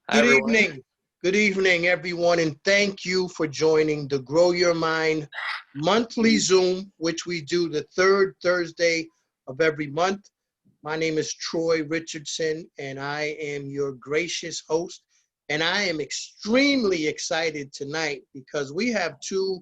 Hi, Good everyone. evening. Good evening, everyone, and thank you for joining the Grow Your Mind monthly Zoom, which we do the third Thursday of every month. My name is Troy Richardson, and I am your gracious host. And I am extremely excited tonight because we have two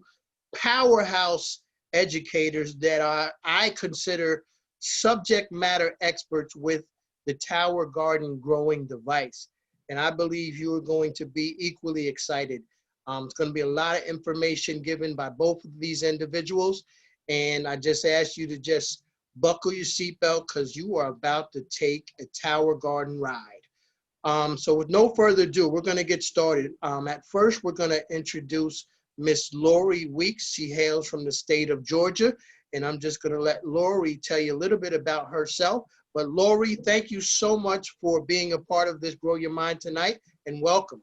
powerhouse educators that I consider subject matter experts with the Tower Garden growing device. And I believe you are going to be equally excited. It's going to be a lot of information given by both of these individuals. And I just ask you to just buckle your seatbelt because you are about to take a Tower Garden ride. So with no further ado, we're going to get started. At first, we're going to introduce Miss Laurie Weeks. She hails from the state of Georgia, and I'm just going to let Laurie tell you a little bit about herself. But Laurie, thank you so much for being a part of this Grow Your Mind tonight, and welcome.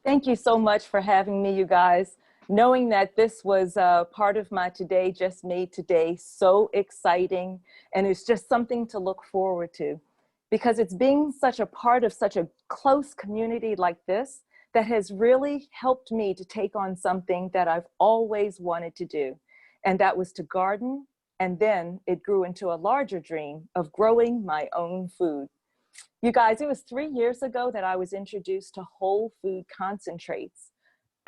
Thank you so much for having me, you guys. Knowing that this was part of my today just made today so exciting, and it's just something to look forward to, because it's being such a part of such a close community like this that has really helped me to take on something that I've always wanted to do, and that was to garden, and then it grew into a larger dream of growing my own food. You guys, it was 3 years ago that I was introduced to whole food concentrates.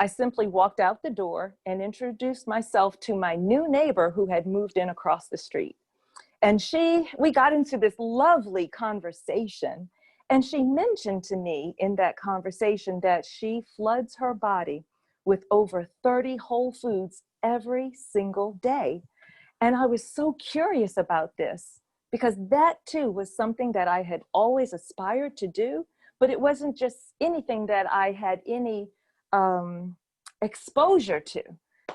I simply walked out the door and introduced myself to my new neighbor who had moved in across the street. And we got into this lovely conversation. And she mentioned to me in that conversation that she floods her body with over 30 whole foods every single day. And I was so curious about this because that too was something that I had always aspired to do, but it wasn't just anything that I had any exposure to.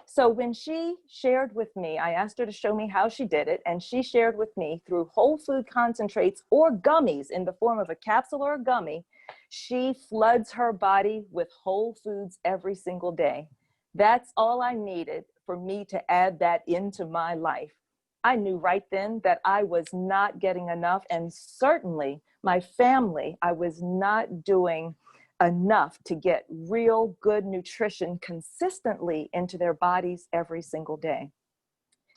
So when she shared with me, I asked her to show me how she did it, and she shared with me through whole food concentrates or gummies in the form of a capsule or a gummy, she floods her body with whole foods every single day. That's all I needed for me to add that into my life. I knew right then that I was not getting enough, and certainly my family, I was not doing enough to get real good nutrition consistently into their bodies every single day.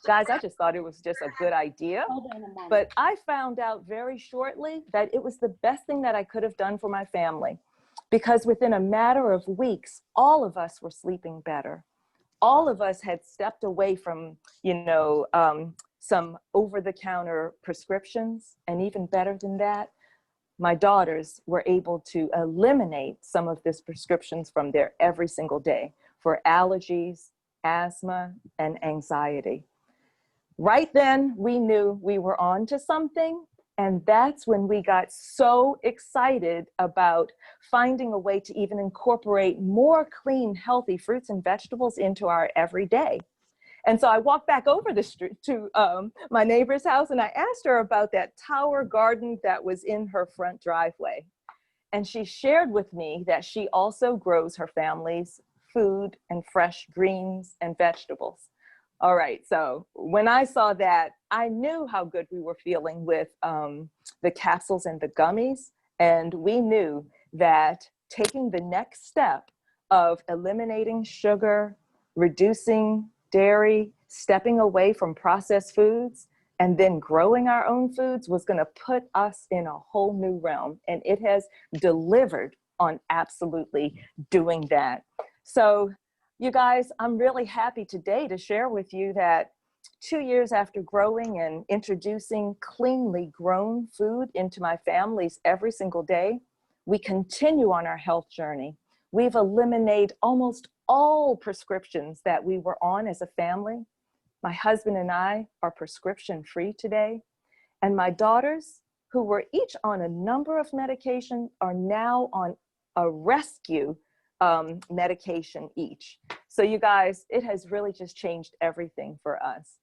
Guys, I just thought it was just a good idea, but I found out very shortly that it was the best thing that I could have done for my family, because within a matter of weeks, all of us were sleeping better. All of us had stepped away from, some over-the-counter prescriptions, and even better than that, my daughters were able to eliminate some of these prescriptions from there every single day for allergies, asthma, and anxiety. Right then, we knew we were on to something, and that's when we got so excited about finding a way to even incorporate more clean, healthy fruits and vegetables into our everyday. And so I walked back over the street to my neighbor's house, and I asked her about that tower garden that was in her front driveway. And she shared with me that she also grows her family's food and fresh greens and vegetables. All right, so when I saw that, I knew how good we were feeling with the capsules and the gummies, and we knew that taking the next step of eliminating sugar, reducing dairy, stepping away from processed foods, and then growing our own foods was going to put us in a whole new realm. And it has delivered on absolutely doing that. So you guys, I'm really happy today to share with you that 2 years after growing and introducing cleanly grown food into my families every single day, we continue on our health journey. We've eliminated almost all prescriptions that we were on as a family. My husband and I are prescription free today. And my daughters, who were each on a number of medications, are now on a rescue medication each. So you guys, it has really just changed everything for us.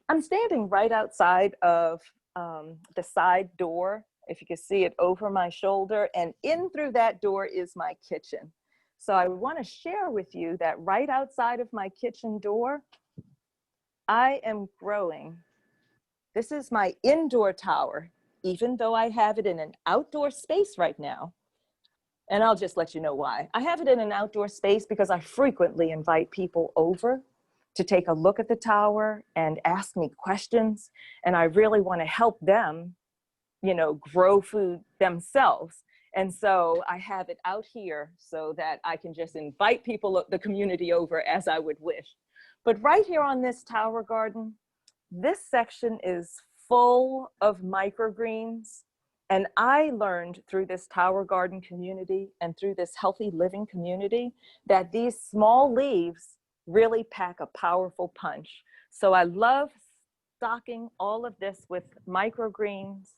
I'm standing right outside of the side door, if you can see it over my shoulder, and in through that door is my kitchen. So I want to share with you that right outside of my kitchen door, I am growing. This is my indoor tower. Even though I have it in an outdoor space right now, And I'll just let you know why. I have it in an outdoor space because I frequently invite people over to take a look at the tower and ask me questions. And I really want to help them, you know, grow food themselves. And so I have it out here so that I can just invite people, the community over as I would wish. But right here on this tower garden, this section is full of microgreens. And I learned through this tower garden community and through this healthy living community that these small leaves really pack a powerful punch. So I love stocking all of this with microgreens.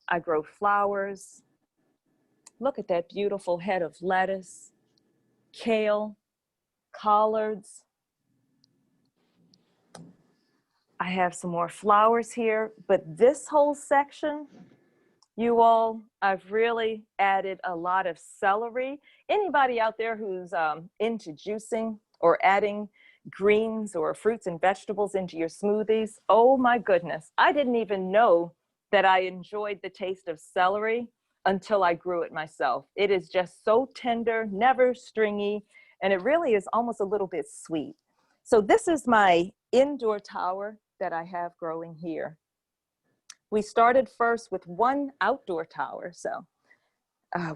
I grow flowers. Look at that beautiful head of lettuce, kale, collards. I have some more flowers here, but this whole section, you all, I've really added a lot of celery. Anybody out there who's into juicing or adding greens or fruits and vegetables into your smoothies, oh my goodness, I didn't even know that I enjoyed the taste of celery until I grew it myself. It is just so tender, never stringy, and it really is almost a little bit sweet. So this is my indoor tower that I have growing here. We started first with one outdoor tower, so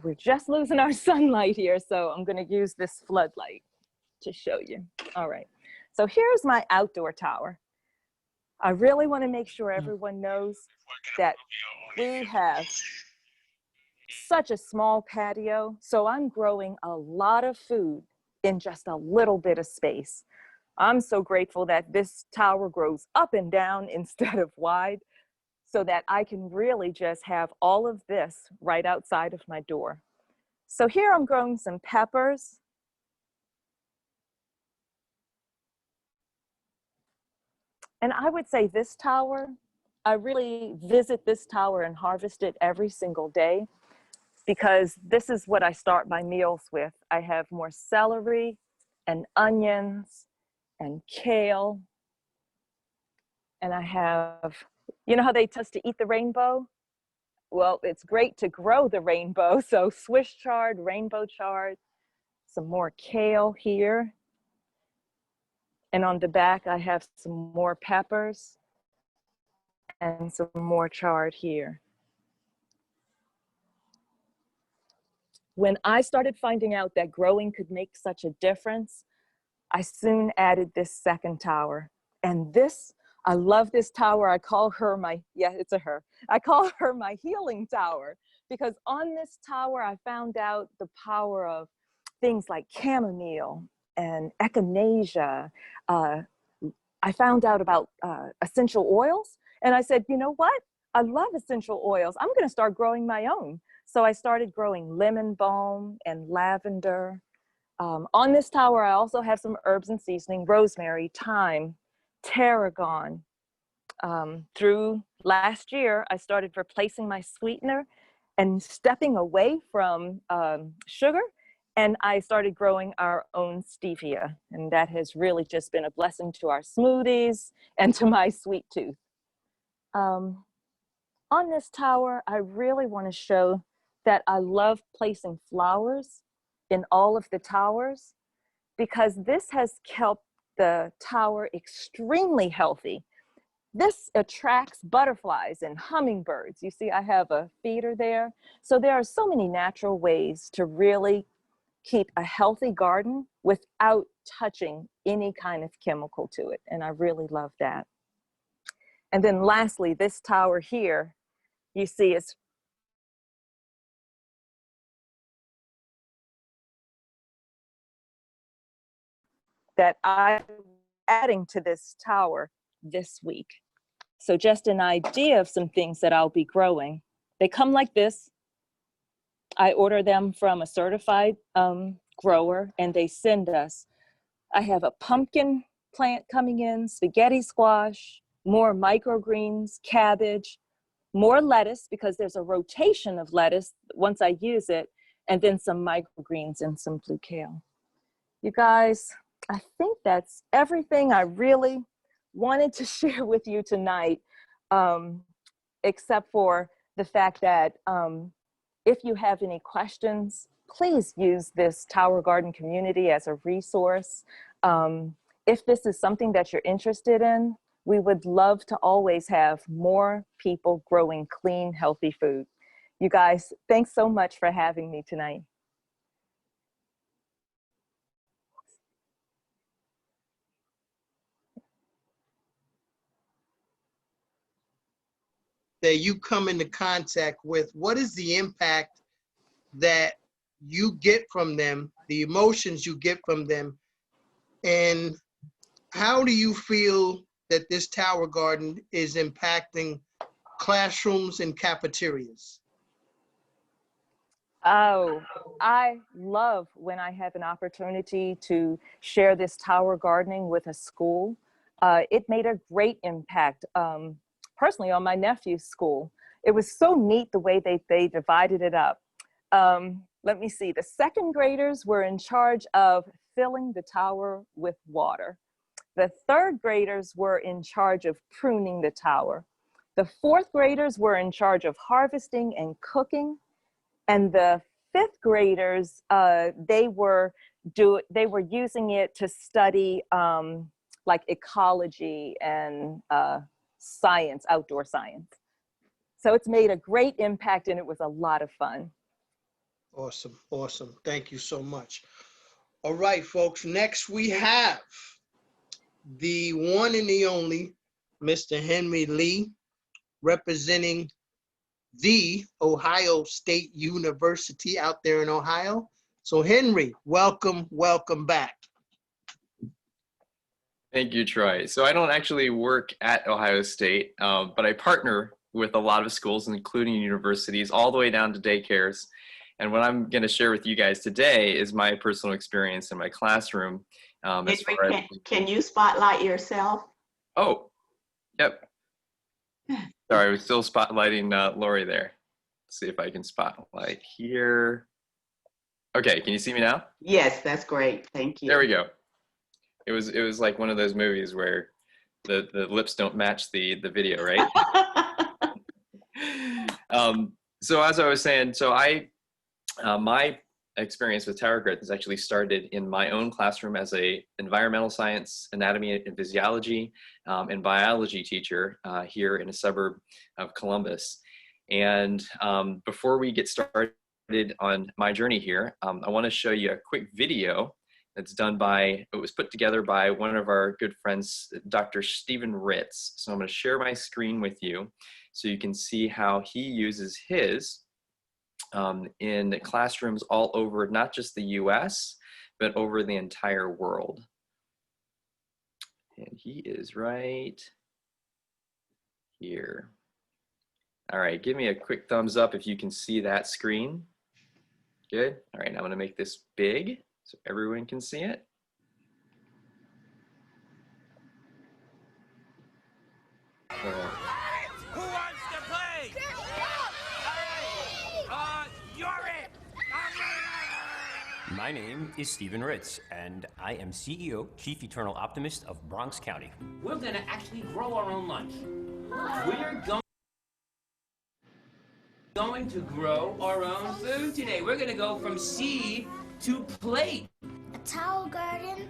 we're just losing our sunlight here, so I'm gonna use this floodlight to show you. All right, so here's my outdoor tower. I really wanna make sure everyone knows that we have such a small patio, so I'm growing a lot of food in just a little bit of space. I'm so grateful that this tower grows up and down instead of wide, so that I can really just have all of this right outside of my door. So here I'm growing some peppers. And I would say this tower, I really visit this tower and harvest it every single day, because this is what I start my meals with. I have more celery and onions and kale. And I have, you know how they tell us to eat the rainbow? Well, it's great to grow the rainbow. So Swiss chard, rainbow chard, some more kale here. And on the back, I have some more peppers and some more chard here. When I started finding out that growing could make such a difference, I soon added this second tower. And this, I love this tower. I call her my, yeah, it's a her. I call her my healing tower, because on this tower, I found out the power of things like chamomile and echinacea. I found out about essential oils. And I said, you know what? I love essential oils. I'm going to start growing my own. So I started growing lemon balm and lavender. On this tower, I also have some herbs and seasoning: rosemary, thyme, tarragon. Through last year, I started replacing my sweetener and stepping away from sugar. And I started growing our own stevia. And that has really just been a blessing to our smoothies and to my sweet tooth. On this tower, I really want to show that I love placing flowers in all of the towers, because this has kept the tower extremely healthy. This attracts butterflies and hummingbirds. You see, I have a feeder there. So there are so many natural ways to really keep a healthy garden without touching any kind of chemical to it. And I really love that. And then lastly, this tower here, you see, is that I'm adding to this tower this week. So just an idea of some things that I'll be growing. They come like this. I order them from a certified grower, and they send us. I have a pumpkin plant coming in, spaghetti squash, more microgreens, cabbage, more lettuce, because there's a rotation of lettuce once I use it, and then some microgreens and some blue kale. You guys, I think that's everything I really wanted to share with you tonight, except for the fact that if you have any questions, please use this Tower Garden community as a resource. If this is something that you're interested in, we would love to always have more people growing clean, healthy food. You guys, thanks so much for having me tonight. That you come into contact with, what is the impact that you get from them, the emotions you get from them, and how do you feel that this Tower Garden is impacting classrooms and cafeterias? Oh, I love when I have an opportunity to share this Tower Gardening with a school. It made a great impact, personally, on my nephew's school. It was so neat the way they divided it up. Let me see, the second graders were in charge of filling the tower with water. The third graders were in charge of pruning the tower. The fourth graders were in charge of harvesting and cooking. And the fifth graders, they were using it to study like ecology and science, outdoor science. So it's made a great impact and it was a lot of fun. Awesome, awesome. Thank you so much. All right, folks, next we have the one and the only Mr. Henry Lee, representing the Ohio State University out there in Ohio. So Henry, welcome, welcome back. Thank you, Troy. So I don't actually work at Ohio State, but I partner with a lot of schools, including universities, all the way down to daycares. And what I'm going to share with you guys today is my personal experience in my classroom. Henry, can you spotlight yourself? Oh, yep. Sorry, I was still spotlighting Laurie there. Let's see if I can spotlight here. Okay, can you see me now? Yes, that's great. Thank you. There we go. It was like one of those movies where the lips don't match the video, right? So as I was saying, so my experience with Tower Gardens actually started in my own classroom as a environmental science, anatomy and physiology, and biology teacher here in a suburb of Columbus. And before we get started on my journey here, I want to show you a quick video that's it was put together by one of our good friends, Dr. Stephen Ritz. So I'm going to share my screen with you so you can see how he uses his in classrooms all over, not just the US, but over the entire world. And he is right here. All right, give me a quick thumbs up if you can see that screen. Good. All right, now I'm going to make this big so everyone can see it. Who wants to play? You're it! My name is Stephen Ritz, and I am CEO, Chief Eternal Optimist of Bronx County. We're gonna actually grow our own lunch. We're going to grow our own food today. We're gonna go from seed to plate. A Tower Garden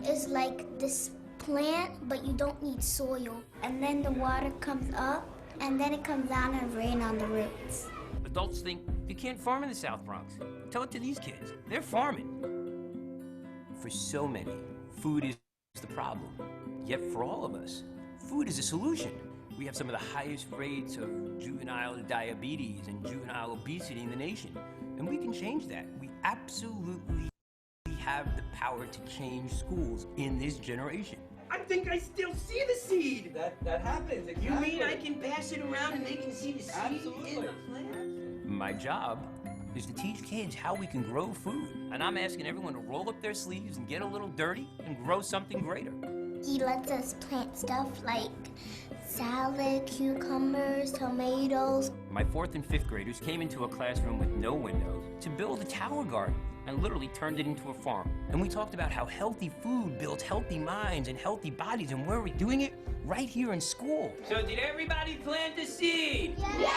is like this plant, but you don't need soil. And then the water comes up, and then it comes down and rain on the roots. Adults think you can't farm in the South Bronx. Tell it to these kids. They're farming. For so many, food is the problem. Yet for all of us, food is a solution. We have some of the highest rates of juvenile diabetes and juvenile obesity in the nation. And we can change that. We absolutely have the power to change schools in this generation. I think I still see the seed. That happens, exactly. You mean I can pass it around and they can see the seed Absolutely. in the plant? My job is to teach kids how we can grow food. And I'm asking everyone to roll up their sleeves and get a little dirty and grow something greater. He lets us plant stuff like salad, cucumbers, tomatoes. My 4th and 5th graders came into a classroom with no windows to build a tower garden and literally turned it into a farm. And we talked about how healthy food builds healthy minds and healthy bodies, and where are we doing it? Right here in school. So did everybody plant the seed? Yeah!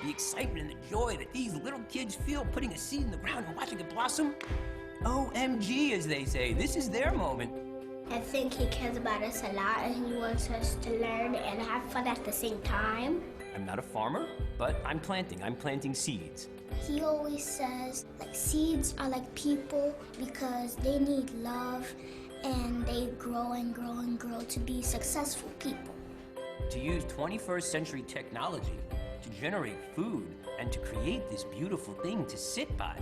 The excitement and the joy that these little kids feel putting a seed in the ground and watching it blossom. OMG, as they say, this is their moment. I think he cares about us a lot and he wants us to learn and have fun at the same time. I'm not a farmer, but I'm planting seeds. He always says, like, seeds are like people because they need love and they grow and grow and grow to be successful people. To use 21st century technology to generate food and to create this beautiful thing to sit by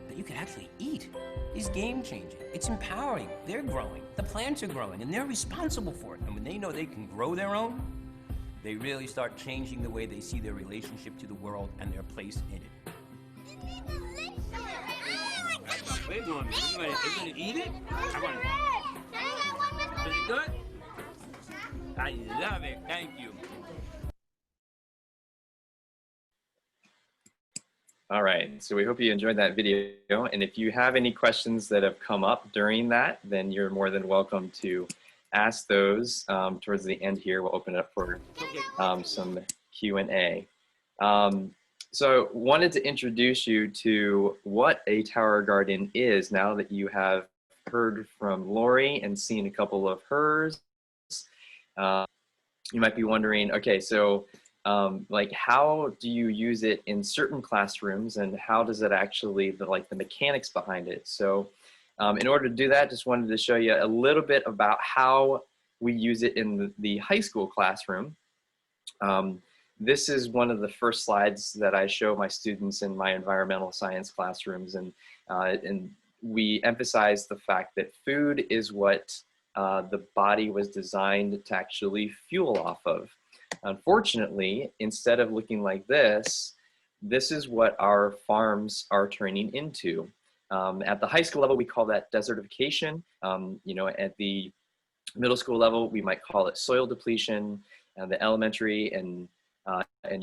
that you can actually eat is game-changing. It's empowering. They're growing. The plants are growing, and they're responsible for it. And when they know they can grow their own, they really start changing the way they see their relationship to the world and their place in it. What are you doing? Are you gonna eat it? Is it good? I love it. Thank you. All right, so we hope you enjoyed that video. And if you have any questions that have come up during that, then you're more than welcome to ask those towards the end here. We'll open it up for some Q&A. So wanted to introduce you to what a tower garden is now that you have heard from Laurie and seen a couple of hers. You might be wondering, okay, so like how do you use it in certain classrooms and how does it actually, the mechanics behind it? So in order to do that, just wanted to show you a little bit about how we use it in the high school classroom. This is one of the first slides that I show my students in my environmental science classrooms, and we emphasize the fact that food is what the body was designed to actually fuel off of. Unfortunately, instead of looking like this, this is what our farms are turning into. At the high school level, we call that desertification. You know, at the middle school level, we might call it soil depletion. The elementary and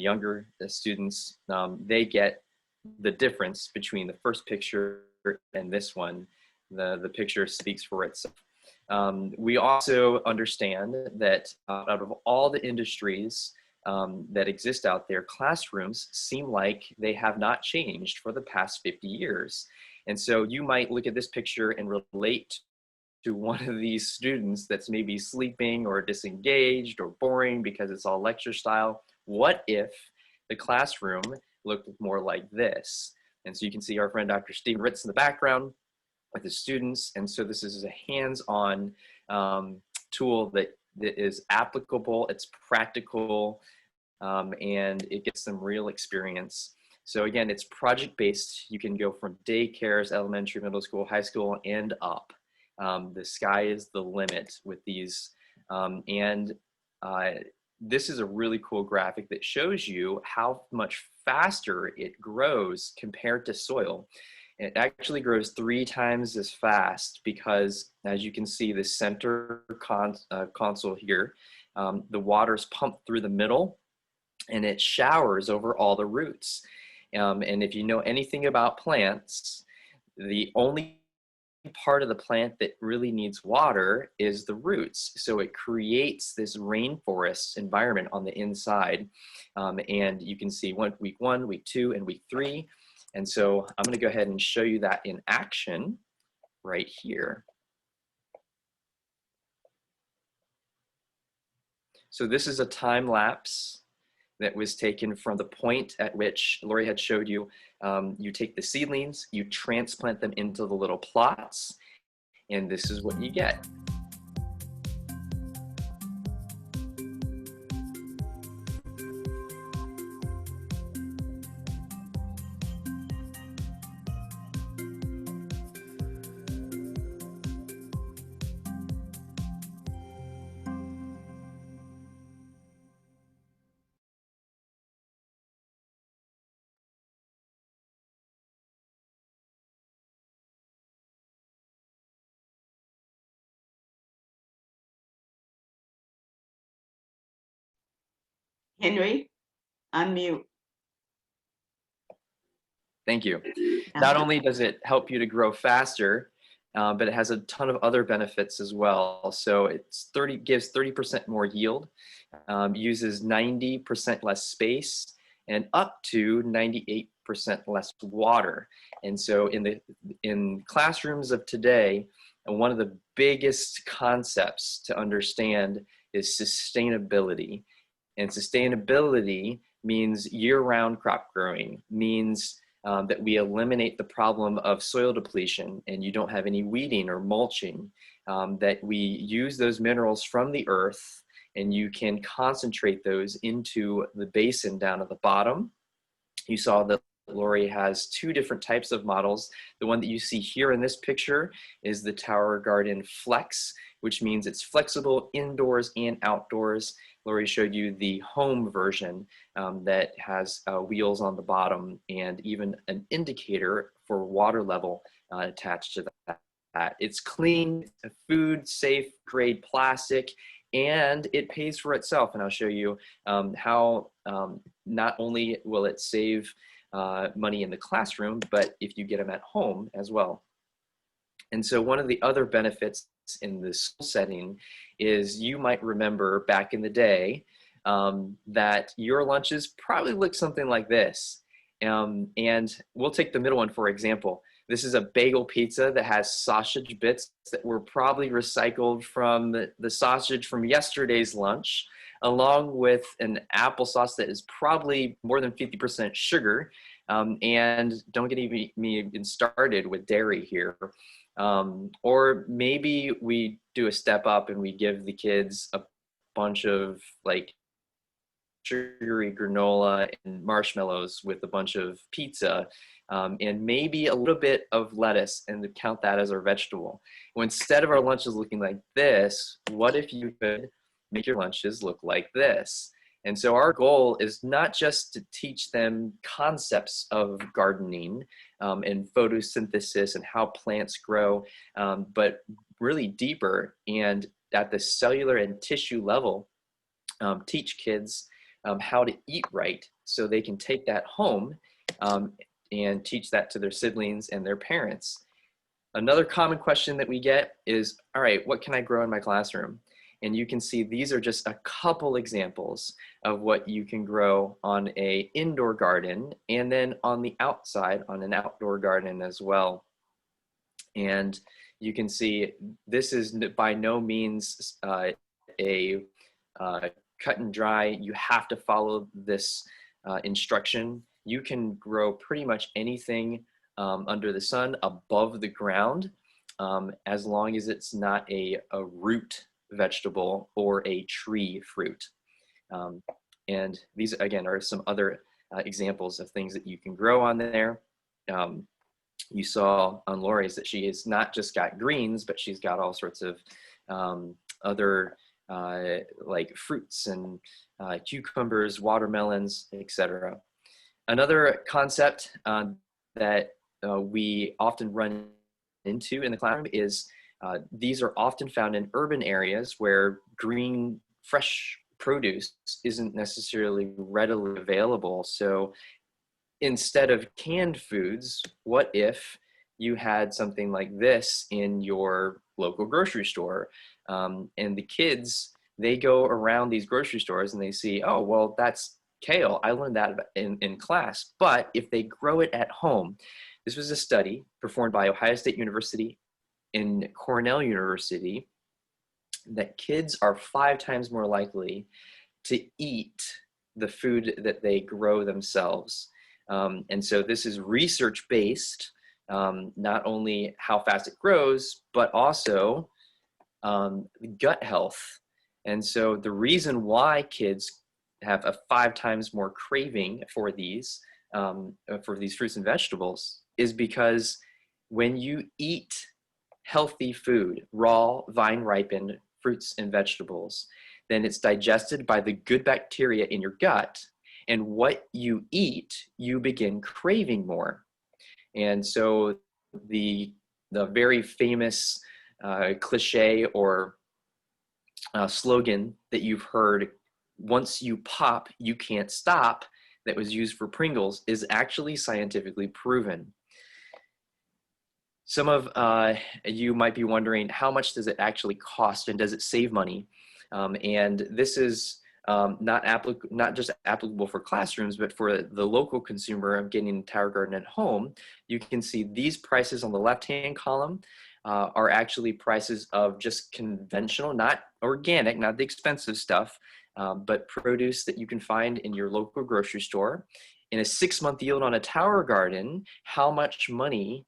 younger students, they get the difference between the first picture and this one. The picture speaks for itself. We also understand that out of all the industries that exist out there, classrooms seem like they have not changed for the past 50 years. And so you might look at this picture and relate to one of these students that's maybe sleeping or disengaged or boring because it's all lecture style. What if the classroom looked more like this? And so you can see our friend Dr. Steve Ritz in the background with the students. And so this is a hands-on tool that is applicable, it's practical, and it gets some real experience. So again, it's project-based. You can go from daycares, elementary, middle school, high school, and up. The sky is the limit with these. This is a really cool graphic that shows you how much faster it grows compared to soil. It actually grows 3 times as fast because, as you can see, the center console here, the water's pumped through the middle and it showers over all the roots. And if you know anything about plants, the only part of the plant that really needs water is the roots. So it creates this rainforest environment on the inside. And you can see week 1, week 2, and week 3. And so I'm going to go ahead and show you that in action right here. So this is a time lapse that was taken from the point at which Laurie had showed you. You take the seedlings, you transplant them into the little plots, and this is what you get. Henry, unmute. Thank you. Not only does it help you to grow faster, but it has a ton of other benefits as well. So it's gives 30% more yield, uses 90% less space, and up to 98% less water. And so in classrooms of today, one of the biggest concepts to understand is sustainability. And sustainability means year-round crop growing, means that we eliminate the problem of soil depletion and you don't have any weeding or mulching, that we use those minerals from the earth and you can concentrate those into the basin down at the bottom. You saw that Laurie has two different types of models. The one that you see here in this picture is the Tower Garden Flex, which means it's flexible indoors and outdoors. Laurie showed you the home version that has wheels on the bottom and even an indicator for water level attached to that. It's clean, food safe grade plastic, and it pays for itself. And I'll show you how not only will it save money in the classroom, but if you get them at home as well. And so one of the other benefits in the school setting is you might remember back in the day that your lunches probably look something like this. And we'll take the middle one for example. This is a bagel pizza that has sausage bits that were probably recycled from the sausage from yesterday's lunch, along with an applesauce that is probably more than 50% sugar. And don't get me even started with dairy here. Or maybe we do a step up and we give the kids a bunch of like sugary granola and marshmallows with a bunch of pizza, and maybe a little bit of lettuce, and count that as our vegetable. Well, instead of our lunches looking like this, what if you could make your lunches look like this? And so our goal is not just to teach them concepts of gardening and photosynthesis and how plants grow, but really deeper and at the cellular and tissue level, teach kids how to eat right so they can take that home and teach that to their siblings and their parents. Another common question that we get is, all right, what can I grow in my classroom? And you can see these are just a couple examples of what you can grow on an indoor garden and then on the outside on an outdoor garden as well. And you can see this is by no means a cut and dry, you have to follow this instruction. You can grow pretty much anything under the sun above the ground as long as it's not a root vegetable or a tree fruit. And these again are some other examples of things that you can grow on there. You saw on Laurie's that she has not just got greens, but she's got all sorts of other like fruits and cucumbers, watermelons, etc. Another concept that we often run into in the classroom is these are often found in urban areas where green, fresh produce isn't necessarily readily available. So instead of canned foods, what if you had something like this in your local grocery store? And the kids, they go around these grocery stores and they see, oh, well, that's kale. I learned that in class. But if they grow it at home, this was a study performed by Ohio State University and Cornell University, that kids are 5 times more likely to eat the food that they grow themselves. And so this is research-based, not only how fast it grows, but also gut health. And so the reason why kids have a 5 times more craving for these fruits and vegetables is because when you eat healthy food, raw, vine-ripened fruits and vegetables, then it's digested by the good bacteria in your gut. And what you eat, you begin craving more. And so the very famous cliche or slogan that you've heard, once you pop, you can't stop, that was used for Pringles, is actually scientifically proven. Some of you might be wondering, how much does it actually cost and does it save money? And this is not just applicable for classrooms, but for the local consumer of getting a tower garden at home. You can see these prices on the left-hand column are actually prices of just conventional, not organic, not the expensive stuff, but produce that you can find in your local grocery store. In a 6-month yield on a tower garden, how much money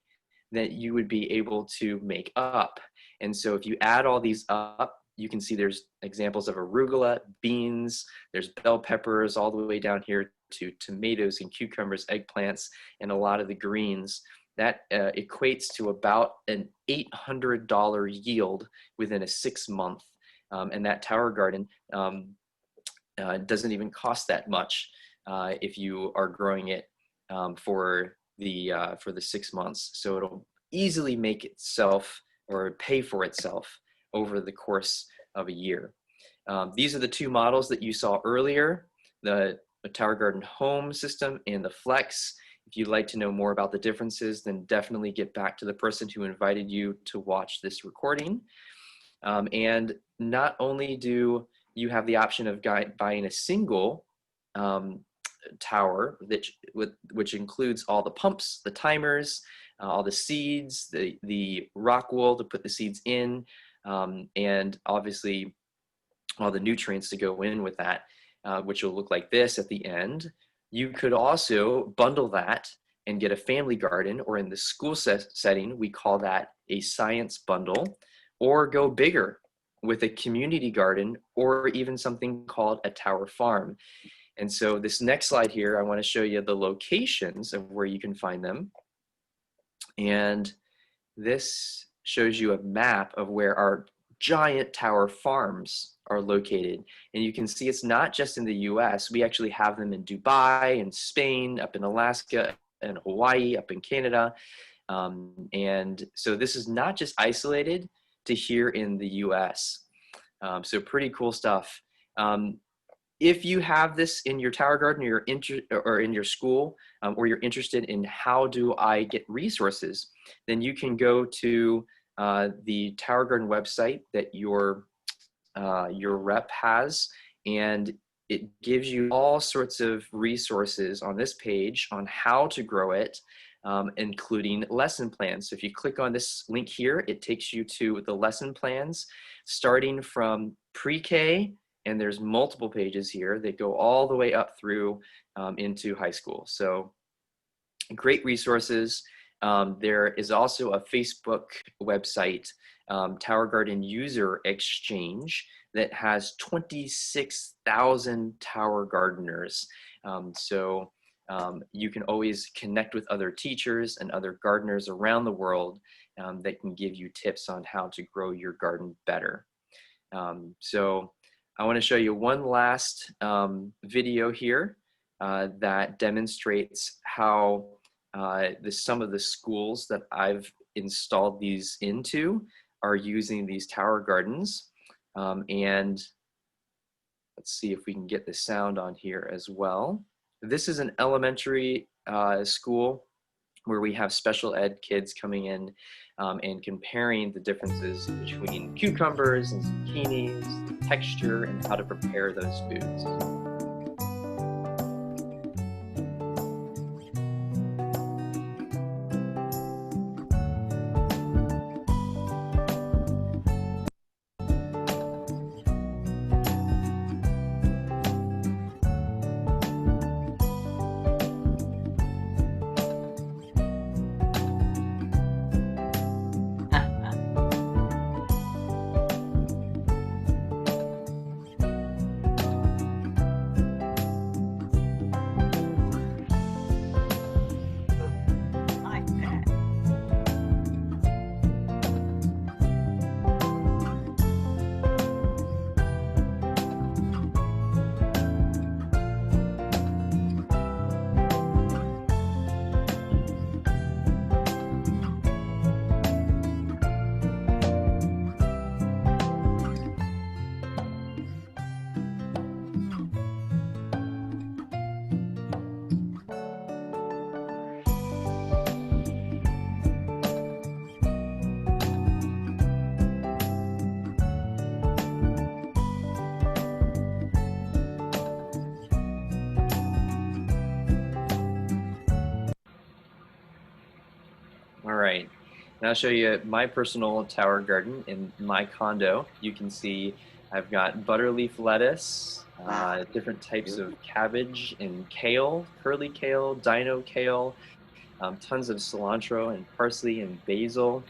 that you would be able to make up. And so if you add all these up, you can see there's examples of arugula, beans, there's bell peppers, all the way down here to tomatoes and cucumbers, eggplants, and a lot of the greens. That equates to about an $800 yield within a 6-month. And that tower garden doesn't even cost that much if you are growing it for the 6 months. So it'll easily make itself or pay for itself over the course of a year. These are the two models that you saw earlier, the Tower Garden Home system and the Flex. If you'd like to know more about the differences, then definitely get back to the person who invited you to watch this recording. And not only do you have the option of buying a single tower, which includes all the pumps, the timers, all the seeds, the rock wool to put the seeds in, and obviously all the nutrients to go in with that, which will look like this at the end. You could also bundle that and get a family garden, or in the school setting, we call that a science bundle, or go bigger with a community garden, or even something called a tower farm. And so this next slide here, I want to show you the locations of where you can find them. And this shows you a map of where our giant tower farms are located. And you can see it's not just in the US. We actually have them in Dubai and Spain, up in Alaska and Hawaii, up in Canada. And so this is not just isolated to here in the US. So pretty cool stuff. If you have this in your tower garden or in your school, or you're interested in how do I get resources, then you can go to the Tower Garden website that your rep has, and it gives you all sorts of resources on this page on how to grow it, including lesson plans. So if you click on this link here, it takes you to the lesson plans starting from pre-K, and there's multiple pages here that go all the way up through into high school. So great resources. There is also a Facebook website, Tower Garden User Exchange, that has 26,000 tower gardeners. So you can always connect with other teachers and other gardeners around the world that can give you tips on how to grow your garden better. So I want to show you one last video here that demonstrates how some of the schools that I've installed these into are using these tower gardens. And let's see if we can get the sound on here as well. This is an elementary school where we have special ed kids coming in and comparing the differences between cucumbers and zucchinis, the texture, and how to prepare those foods. And I'll show you my personal tower garden in my condo. You can see I've got butterleaf lettuce, different types of cabbage and kale, curly kale, dino kale, tons of cilantro and parsley and basil.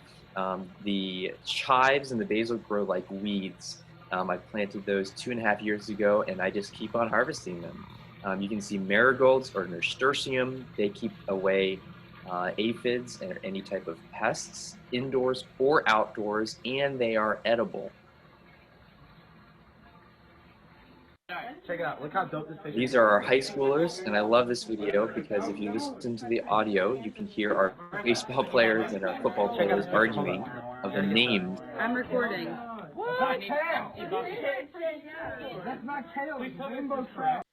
The chives and the basil grow like weeds. I planted those 2.5 years ago, and I just keep on harvesting them. You can see marigolds or nasturtium. They keep away aphids and any type of pests indoors or outdoors, and they are edible. Check it out. Look how dope this picture is. These are our high schoolers, and I love this video because if you listen to the audio, you can hear our baseball players and our football players arguing of the names. I'm recording. That's not kale. It's rainbow trout.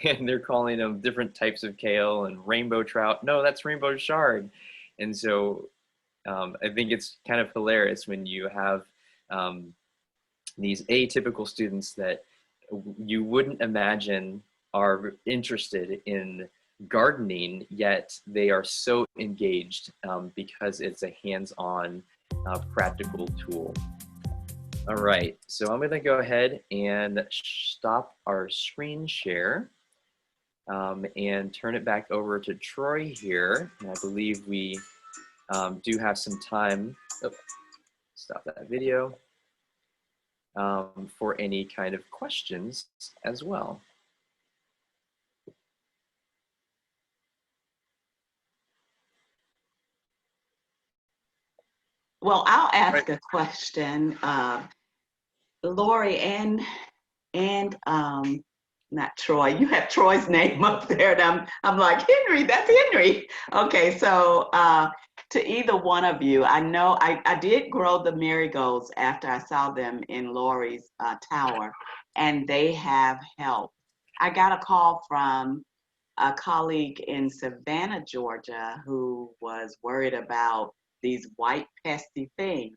And they're calling them different types of kale and rainbow trout. No, that's rainbow chard. And so I think it's kind of hilarious when you have these atypical students that you wouldn't imagine are interested in gardening, yet they are so engaged because it's a hands-on practical tool. All right, so I'm gonna go ahead and stop our screen share and turn it back over to Troy here. And I believe we do have some time, stop that video, for any kind of questions as well. Well, I'll ask a question. Lori and not Troy. You have Troy's name up there, and I'm like, Henry, that's Henry. Okay, so to either one of you, I know I did grow the marigolds after I saw them in Laurie's tower, and they have helped. I got a call from a colleague in Savannah, Georgia, who was worried about these white pesty things.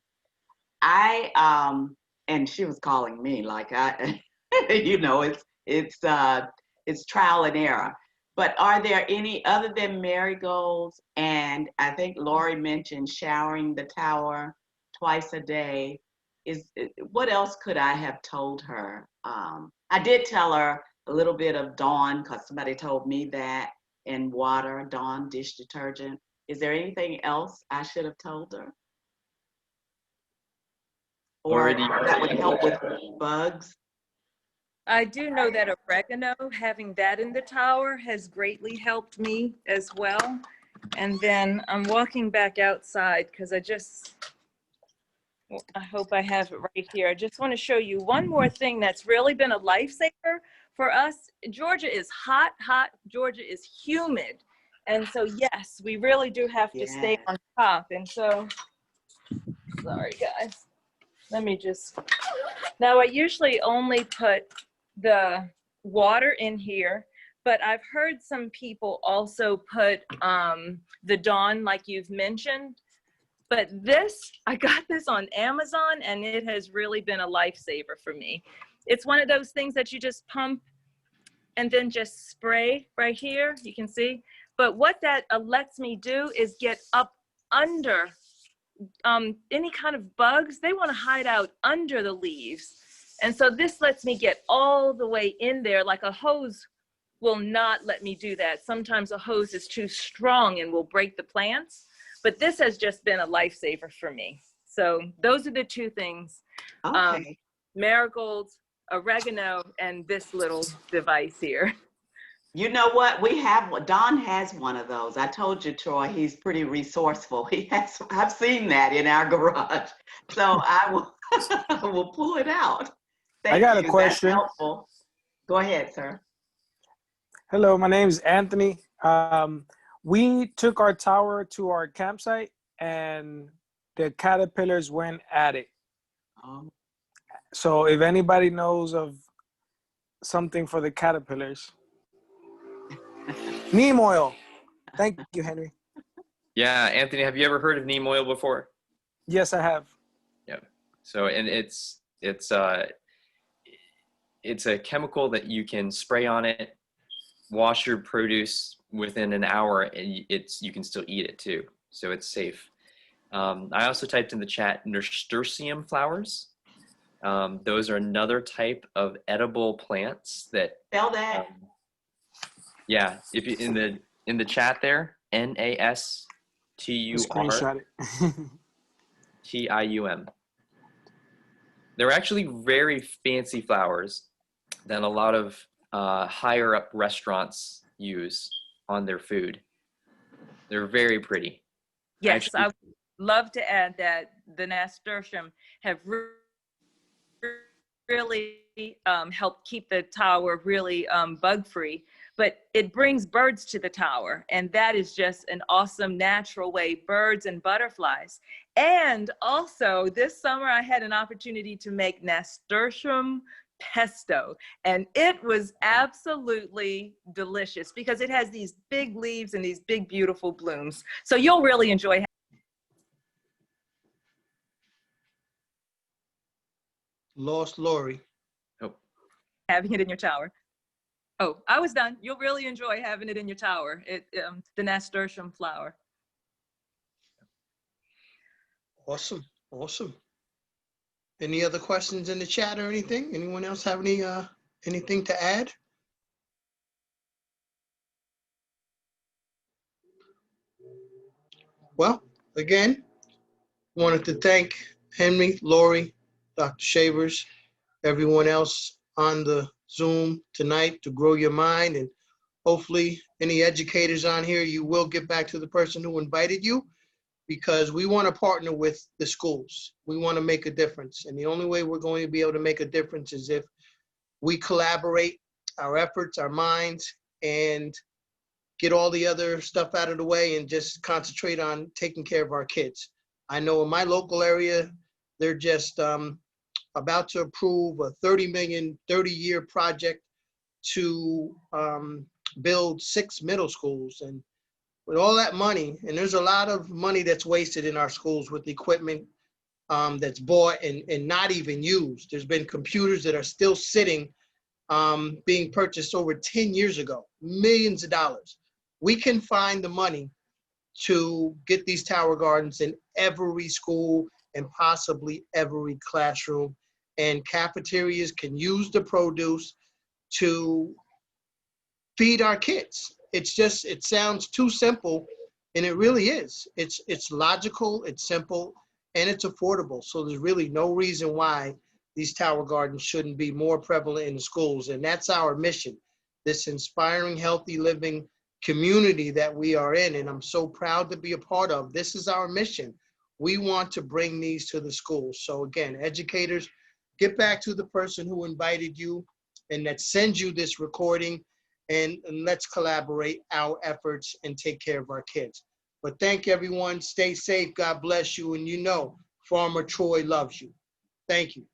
And she was calling me like you know, it's trial and error. But are there any other than marigolds? And I think Laurie mentioned showering the tower twice a day. What else could I have told her? I did tell her a little bit of Dawn, because somebody told me that, and water, Dawn dish detergent. Is there anything else I should have told her? Or that would help with bugs? I do know that oregano, having that in the tower, has greatly helped me as well. And then I'm walking back outside because I hope I have it right here. I just want to show you one more thing that's really been a lifesaver for us. Georgia is hot. Georgia is humid. And so, yes, we really do have to stay on top. And so, sorry, guys. Let me just, now I usually only put the water in here, but I've heard some people also put the Dawn, like you've mentioned. But this, I got this on Amazon, and it has really been a lifesaver for me. It's one of those things that you just pump and then just spray right here, you can see. But what that lets me do is get up under any kind of bugs. They want to hide out under the leaves. And so this lets me get all the way in there. Like a hose will not let me do that. Sometimes a hose is too strong and will break the plants. But this has just been a lifesaver for me. So those are the two things. Okay. Marigolds, oregano, and this little device here. You know what? Don has one of those. I told you, Troy, he's pretty resourceful. I've seen that in our garage. So I will pull it out. Thank I got you. a question. That's helpful. Go ahead, sir. Hello, my name is Anthony. We took our tower to our campsite, and the caterpillars went at it. So if anybody knows of something for the caterpillars. Neem oil. Thank you, Henry. Yeah, Anthony, have you ever heard of neem oil before? Yes, I have. Yeah. So, and it's a chemical that you can spray on it, wash your produce within an hour, and you can still eat it too. So it's safe. I also typed in the chat nasturtium flowers. Those are another type of edible plants that. Spell that. Yeah, if you in the chat there, Screenshot it. NASTURTIUM. They're actually very fancy flowers that a lot of higher up restaurants use on their food. They're very pretty. Yes, Actually, I would love to add that the nasturtium have really helped keep the tower really bug-free. But it brings birds to the tower, and that is just an awesome natural way, birds and butterflies. And also this summer I had an opportunity to make nasturtium pesto, and it was absolutely delicious because it has these big leaves and these big beautiful blooms. So you'll really enjoy Lost Laurie. having it in your tower. Oh, I was done. You'll really enjoy having it in your tower. The nasturtium flower. Awesome, awesome. Any other questions in the chat or anything? Anyone else have any anything to add? Well, again, wanted to thank Henry, Laurie, Dr. Shavers, everyone else on the Zoom tonight to grow your mind. And hopefully any educators on here, you will get back to the person who invited you, because we want to partner with the schools. We want to make a difference. And the only way we're going to be able to make a difference is if we collaborate our efforts, our minds, and get all the other stuff out of the way and just concentrate on taking care of our kids. I know in my local area, they're just about to approve a $30 million, 30-year project to build 6 middle schools. And with all that money, and there's a lot of money that's wasted in our schools with equipment that's bought and not even used. There's been computers that are still sitting, being purchased over 10 years ago, millions of dollars. We can find the money to get these tower gardens in every school and possibly every classroom. And cafeterias can use the produce to feed our kids. It's just, it sounds too simple, and it really is. It's logical, it's simple, and it's affordable. So there's really no reason why these tower gardens shouldn't be more prevalent in the schools. And that's our mission, this inspiring, healthy living community that we are in. And I'm so proud to be a part of. This is our mission. We want to bring these to the schools. So again, educators, get back to the person who invited you and that sends you this recording, and let's collaborate our efforts and take care of our kids. But thank everyone. Stay safe. God bless you. And you know, Farmer Troy loves you. Thank you.